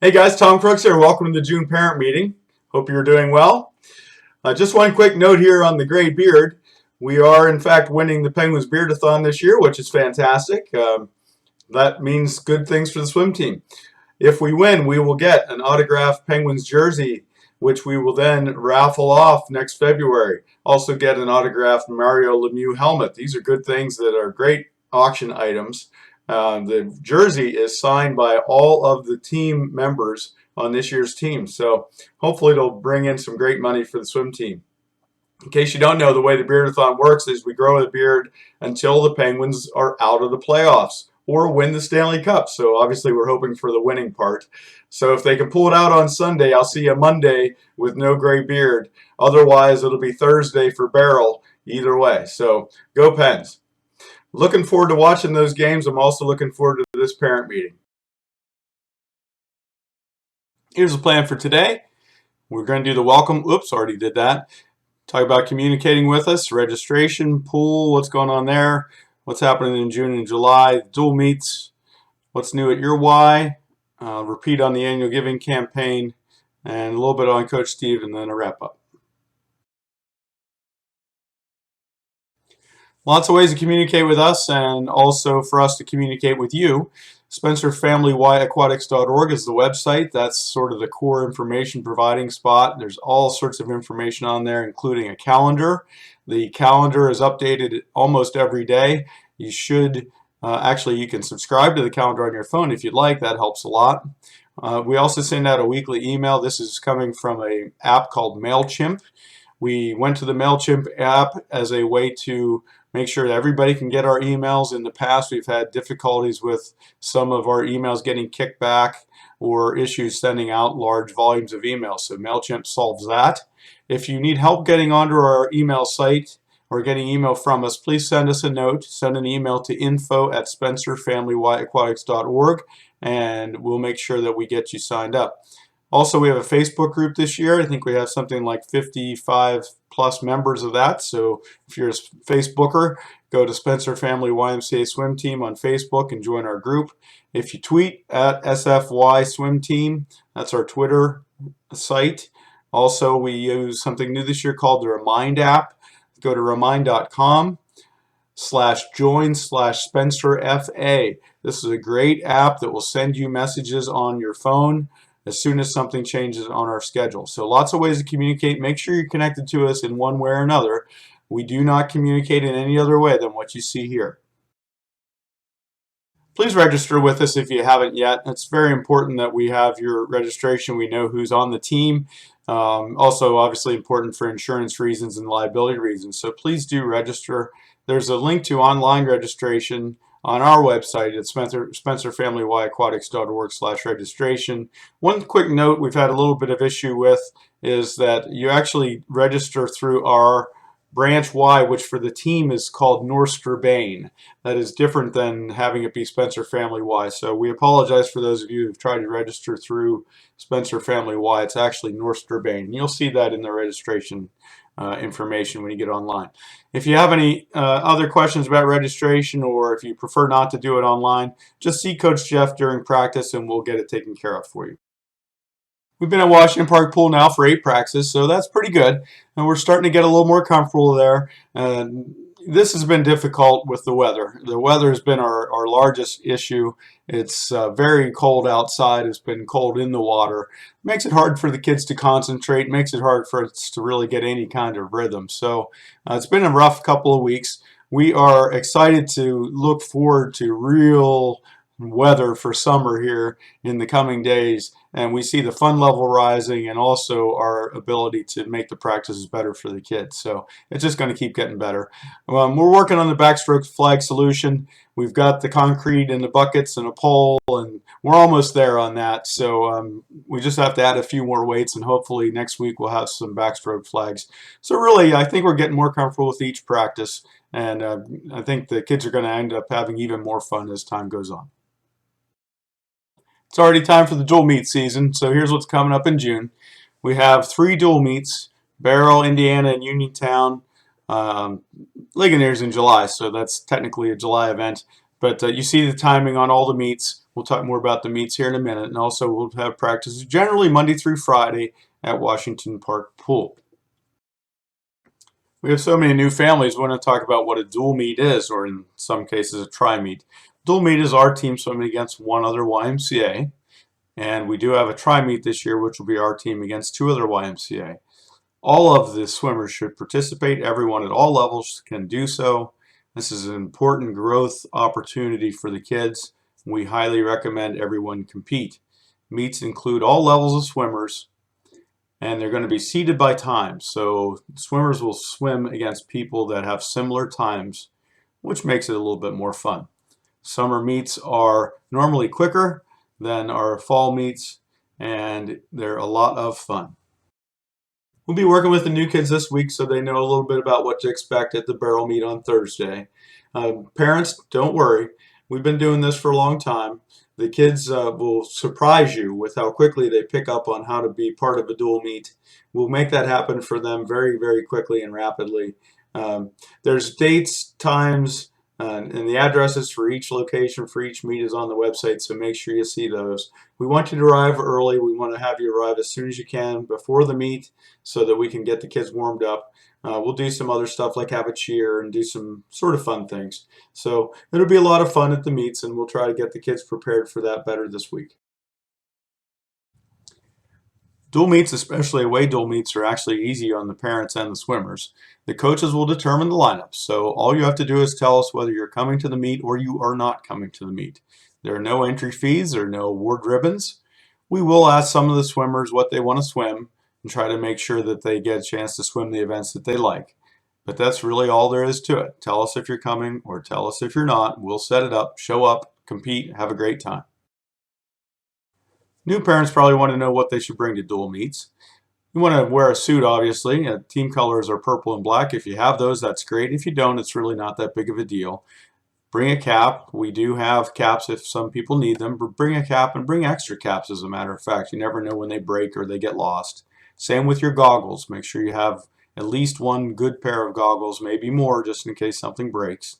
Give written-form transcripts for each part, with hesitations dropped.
Hey guys, Tom Crooks here. Welcome to the June parent meeting. Hope you're doing well. Just one quick note here on the gray beard. We are in fact winning the Penguins Beardathon this year, which is fantastic. That means good things for the swim team. If we win, we will get an autographed Penguins jersey, which we will then raffle off next February. Also get an autographed Mario Lemieux helmet. These are good things that are great auction items. The jersey is signed by all of the team members on this year's team, so hopefully it'll bring in some great money for the swim team. In case you don't know, the way the Beardathon works is we grow the beard until the Penguins are out of the playoffs or win the Stanley Cup. So obviously we're hoping for the winning part. So if they can pull it out on Sunday, I'll see you Monday with no gray beard. Otherwise, it'll be Thursday for Barrel either way. So go Pens. Looking forward to watching those games. I'm also looking forward to this parent meeting. Here's the plan for today. We're going to do the welcome. Oops, already did that. Talk about communicating with us, registration, pool, what's going on there, what's happening in June and July, dual meets, what's new at your Y, repeat on the annual giving campaign, and a little bit on Coach Steve, and then a wrap up. Lots of ways to communicate with us and also for us to communicate with you. SpencerFamilyYAquatics.org is the website. That's sort of the core information providing spot. There's all sorts of information on there, including a calendar. The calendar is updated almost every day. You should, actually you can subscribe to the calendar on your phone if you'd like. That helps a lot. We also send out a weekly email. This is coming from an app called MailChimp. We went to the MailChimp app as a way to make sure that everybody can get our emails. In the past, we've had difficulties with some of our emails getting kicked back or issues sending out large volumes of emails. So MailChimp solves that. If you need help getting onto our email site or getting email from us, please send us a note. Send an email to info@SpencerFamilyYAquatics.org and we'll make sure that we get you signed up. Also, we have a Facebook group this year. I think we have something like 55 plus members of that. So if you're a Facebooker, go to Spencer Family YMCA Swim Team on Facebook and join our group. If you tweet at SFY Swim Team, that's our Twitter site. Also, we use something new this year called the Remind app. Go to remind.com/join/SpencerFA. This is a great app that will send you messages on your phone as soon as something changes on our schedule. So lots of ways to communicate. Make sure you're connected to us in one way or another. We do not communicate in any other way than what you see here. Please register with us if you haven't yet. It's very important that we have your registration. We know who's on the team. Also, obviously important for insurance reasons and liability reasons. So please do register. There's a link to online registration on our website at SpencerFamilyYAquatics.org/registration. One quick note we've had a little bit of issue with is that you actually register through our branch Y, which for the team is called Norsterbane. That is different than having it be Spencer Family Y. So we apologize for those of you who've tried to register through Spencer Family Y. It's actually Norsterbane. You'll see that in the registration information when you get online. If you have any other questions about registration, or if you prefer not to do it online, just see Coach Jeff during practice and we'll get it taken care of for you. We've been at Washington Park Pool now for 8 practices, so that's pretty good. And we're starting to get a little more comfortable there. This has been difficult with the weather. The weather has been our largest issue. It's very cold outside. It's been cold in the water. It makes it hard for the kids to concentrate. It makes it hard for us to really get any kind of rhythm. So it's been a rough couple of weeks. We are excited to look forward to real weather for summer here in the coming days, and we see the fun level rising and also our ability to make the practices better for the kids. So it's just going to keep getting better. We're working on the backstroke flag solution. We've got the concrete and the buckets and a pole, and we're almost there on that. So we just have to add a few more weights, and hopefully next week we'll have some backstroke flags. So really, I think we're getting more comfortable with each practice, and I think the kids are going to end up having even more fun as time goes on. It's already time for the dual meet season, so here's what's coming up in June. We have 3 dual meets, Barrel, Indiana, and Uniontown. Ligoniers in July, so that's technically a July event. But you see the timing on all the meets. We'll talk more about the meets here in a minute, and also we'll have practices generally Monday through Friday at Washington Park Pool. We have so many new families. We want to talk about what a dual meet is, or in some cases a tri-meet. Dual meet is our team swimming against one other YMCA, and we do have a tri-meet this year, which will be our team against two other YMCA. All of the swimmers should participate. Everyone at all levels can do so. This is an important growth opportunity for the kids. We highly recommend everyone compete. Meets include all levels of swimmers, and they're going to be seeded by time. So swimmers will swim against people that have similar times, which makes it a little bit more fun. Summer meets are normally quicker than our fall meets, and they're a lot of fun. We'll be working with the new kids this week so they know a little bit about what to expect at the barrel meet on Thursday. Parents, don't worry. We've been doing this for a long time. The kids will surprise you with how quickly they pick up on how to be part of a dual meet. We'll make that happen for them very, very quickly and rapidly. There's dates, times, and the addresses for each location for each meet is on the website, so make sure you see those. We want you to arrive early. We want to have you arrive as soon as you can before the meet so that we can get the kids warmed up. We'll do some other stuff like have a cheer and do some sort of fun things. So it'll be a lot of fun at the meets, and we'll try to get the kids prepared for that better this week. Dual meets, especially away dual meets, are actually easy on the parents and the swimmers. The coaches will determine the lineups, so all you have to do is tell us whether you're coming to the meet or you are not coming to the meet. There are no entry fees, there are no award ribbons. We will ask some of the swimmers what they want to swim and try to make sure that they get a chance to swim the events that they like. But that's really all there is to it. Tell us if you're coming or tell us if you're not. We'll set it up, show up, compete, have a great time. New parents probably want to know what they should bring to dual meets. You want to wear a suit, obviously. Team colors are purple and black. If you have those, that's great. If you don't, it's really not that big of a deal. Bring a cap. We do have caps if some people need them, but bring a cap and bring extra caps, as a matter of fact. You never know when they break or they get lost. Same with your goggles. Make sure you have at least one good pair of goggles, maybe more, just in case something breaks.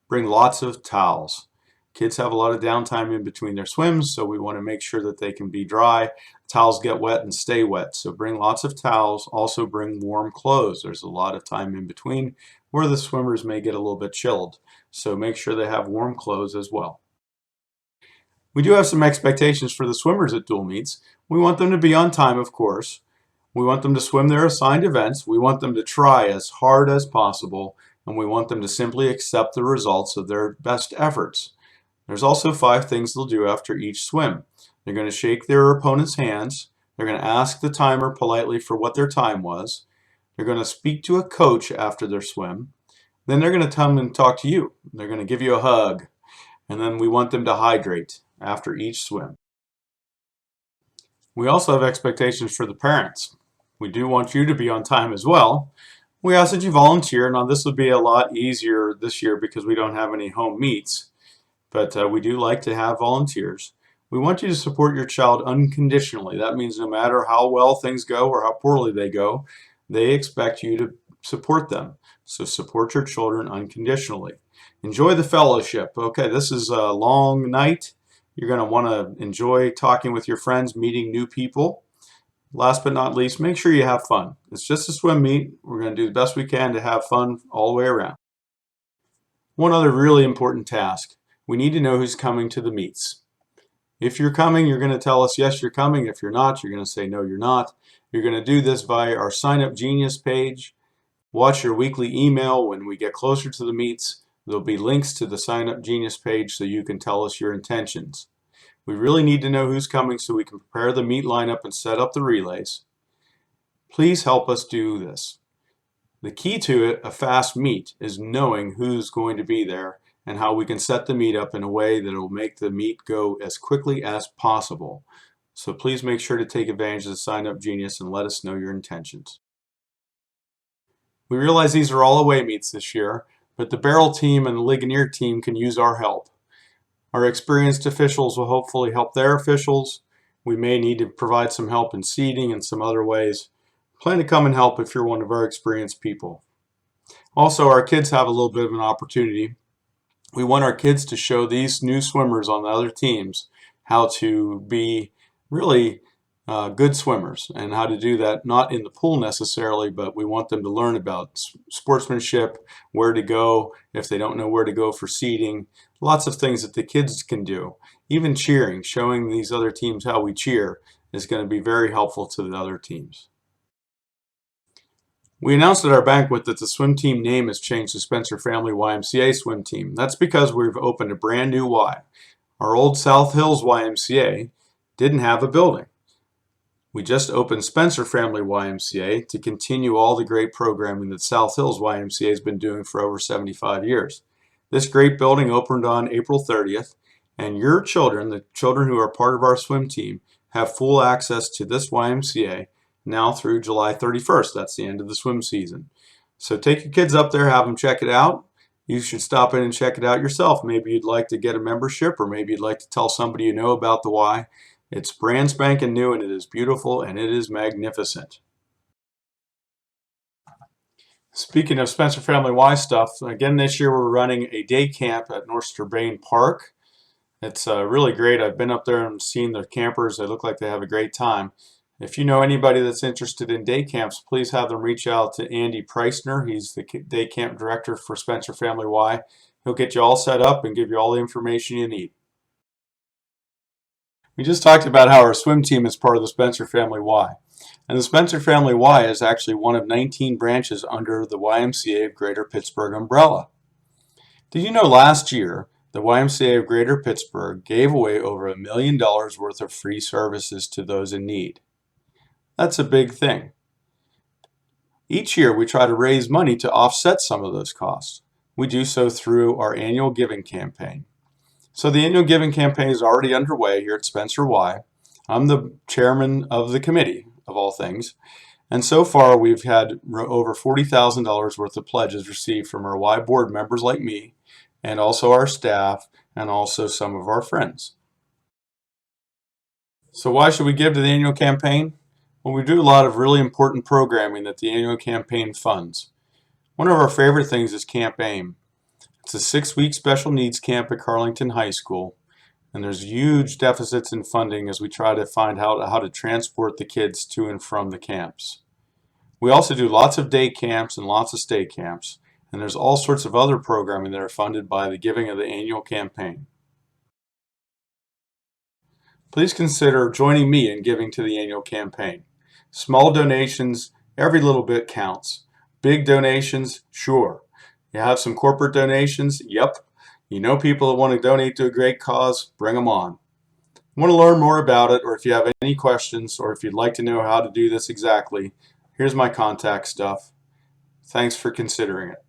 Bring lots of towels. Kids have a lot of downtime in between their swims, so we want to make sure that they can be dry. Towels get wet and stay wet, so bring lots of towels. Also bring warm clothes. There's a lot of time in between where the swimmers may get a little bit chilled, so make sure they have warm clothes as well. We do have some expectations for the swimmers at dual meets. We want them to be on time, of course. We want them to swim their assigned events. We want them to try as hard as possible, and we want them to simply accept the results of their best efforts. There's also 5 things they'll do after each swim. They're going to shake their opponent's hands. They're going to ask the timer politely for what their time was. They're going to speak to a coach after their swim. Then they're going to come and talk to you. They're going to give you a hug. And then we want them to hydrate after each swim. We also have expectations for the parents. We do want you to be on time as well. We ask that you volunteer. Now this would be a lot easier this year because we don't have any home meets. But we do like to have volunteers. We want you to support your child unconditionally. That means no matter how well things go or how poorly they go, they expect you to support them. So support your children unconditionally. Enjoy the fellowship. Okay, this is a long night. You're going to want to enjoy talking with your friends, meeting new people. Last but not least, make sure you have fun. It's just a swim meet. We're going to do the best we can to have fun all the way around. One other really important task. We need to know who's coming to the meets. If you're coming, you're going to tell us, yes, you're coming. If you're not, you're going to say, no, you're not. You're going to do this via our Sign Up Genius page. Watch your weekly email. When we get closer to the meets, there'll be links to the Sign Up Genius page so you can tell us your intentions. We really need to know who's coming so we can prepare the meet lineup and set up the relays. Please help us do this. The key to it, a fast meet, is knowing who's going to be there and how we can set the meet up in a way that will make the meet go as quickly as possible. So please make sure to take advantage of the Sign Up Genius and let us know your intentions. We realize these are all away meets this year, but the barrel team and the Ligonier team can use our help. Our experienced officials will hopefully help their officials. We may need to provide some help in seating and some other ways. Plan to come and help if you're one of our experienced people. Also, our kids have a little bit of an opportunity. We want our kids to show these new swimmers on the other teams how to be really good swimmers and how to do that, not in the pool necessarily, but we want them to learn about sportsmanship, where to go if they don't know where to go for seating, lots of things that the kids can do. Even cheering, showing these other teams how we cheer is going to be very helpful to the other teams. We announced at our banquet that the swim team name has changed to Spencer Family YMCA Swim Team. That's because we've opened a brand new Y. Our old South Hills YMCA didn't have a building. We just opened Spencer Family YMCA to continue all the great programming that South Hills YMCA has been doing for over 75 years. This great building opened on April 30th, and your children, the children who are part of our swim team, have full access to this YMCA now through July 31st. That's the end of the swim season. So take your kids up there, have them check it out. You should stop in and check it out yourself. Maybe you'd like to get a membership, or maybe you'd like to tell somebody you know about the Y. It's brand spanking new, and it is beautiful, and it is magnificent. Speaking of Spencer Family Y stuff, again this year we're running a day camp at Norster Bain Park. It's really great. I've been up there and seen the campers. They look like they have a great time. If you know anybody that's interested in day camps, please have them reach out to Andy Preissner. He's the day camp director for Spencer Family Y. He'll get you all set up and give you all the information you need. We just talked about how our swim team is part of the Spencer Family Y. And the Spencer Family Y is actually one of 19 branches under the YMCA of Greater Pittsburgh umbrella. Did you know last year the YMCA of Greater Pittsburgh gave away over $1 million worth of free services to those in need? That's a big thing. Each year we try to raise money to offset some of those costs. We do so through our annual giving campaign. So the annual giving campaign is already underway here at Spencer Y. I'm the chairman of the committee, of all things, and so far we've had over $40,000 worth of pledges received from our Y board members like me, and also our staff, and also some of our friends. So why should we give to the annual campaign? Well, we do a lot of really important programming that the annual campaign funds. One of our favorite things is Camp AIM. It's a 6-week special needs camp at Carlington High School, and there's huge deficits in funding as we try to find out how to transport the kids to and from the camps. We also do lots of day camps and lots of stay camps, and there's all sorts of other programming that are funded by the giving of the annual campaign. Please consider joining me in giving to the annual campaign. Small donations, every little bit counts. Big donations, sure. You have some corporate donations? Yep. You know people that want to donate to a great cause? Bring them on. Want to learn more about it, or if you have any questions, or if you'd like to know how to do this exactly, here's my contact stuff. Thanks for considering it.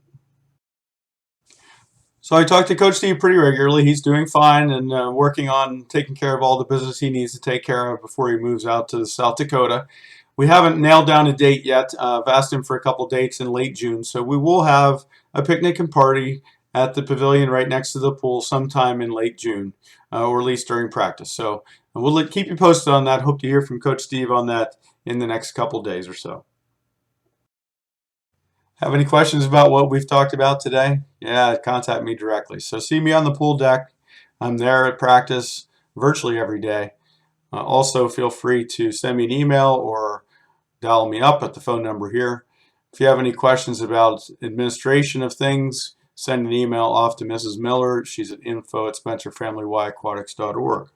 So I talk to Coach Steve pretty regularly. He's doing fine and working on taking care of all the business he needs to take care of before he moves out to South Dakota. We haven't nailed down a date yet. I've asked him for a couple dates in late June, so we will have a picnic and party at the pavilion right next to the pool sometime in late June, or at least during practice. So we'll keep you posted on that. Hope to hear from Coach Steve on that in the next couple days or so. Have any questions about what we've talked about today? Yeah, contact me directly. So see me on the pool deck. I'm there at practice virtually every day. Also, feel free to send me an email or dial me up at the phone number here. If you have any questions about administration of things, send an email off to Mrs. Miller. She's at info@spencerfamilyaquatics.org.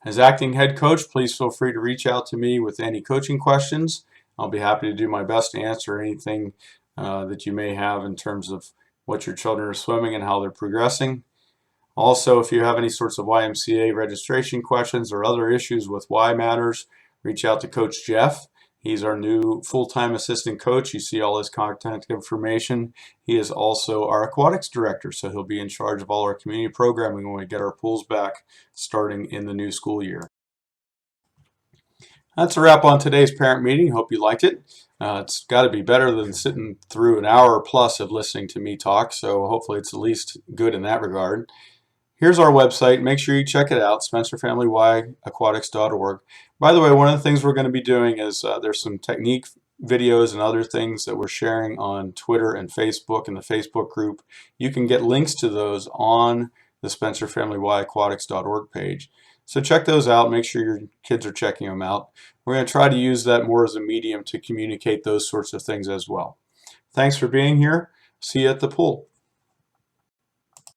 As acting head coach, please feel free to reach out to me with any coaching questions. I'll be happy to do my best to answer anything that you may have in terms of what your children are swimming and how they're progressing. Also, if you have any sorts of YMCA registration questions or other issues with Y matters, reach out to Coach Jeff. He's our new full-time assistant coach. You see all his contact information. He is also our aquatics director, so he'll be in charge of all our community programming when we get our pools back starting in the new school year. That's a wrap on today's parent meeting. Hope you liked it. It's got to be better than sitting through an hour plus of listening to me talk, so hopefully it's at least good in that regard. Here's our website. Make sure you check it out, spencerfamilyaquatics.org. By the way, one of the things we're going to be doing is there's some technique videos and other things that we're sharing on Twitter and Facebook in the Facebook group. You can get links to those on the SpencerFamilyYAquatics.org page. So check those out. Make sure your kids are checking them out. We're going to try to use that more as a medium to communicate those sorts of things as well. Thanks for being here. See you at the pool.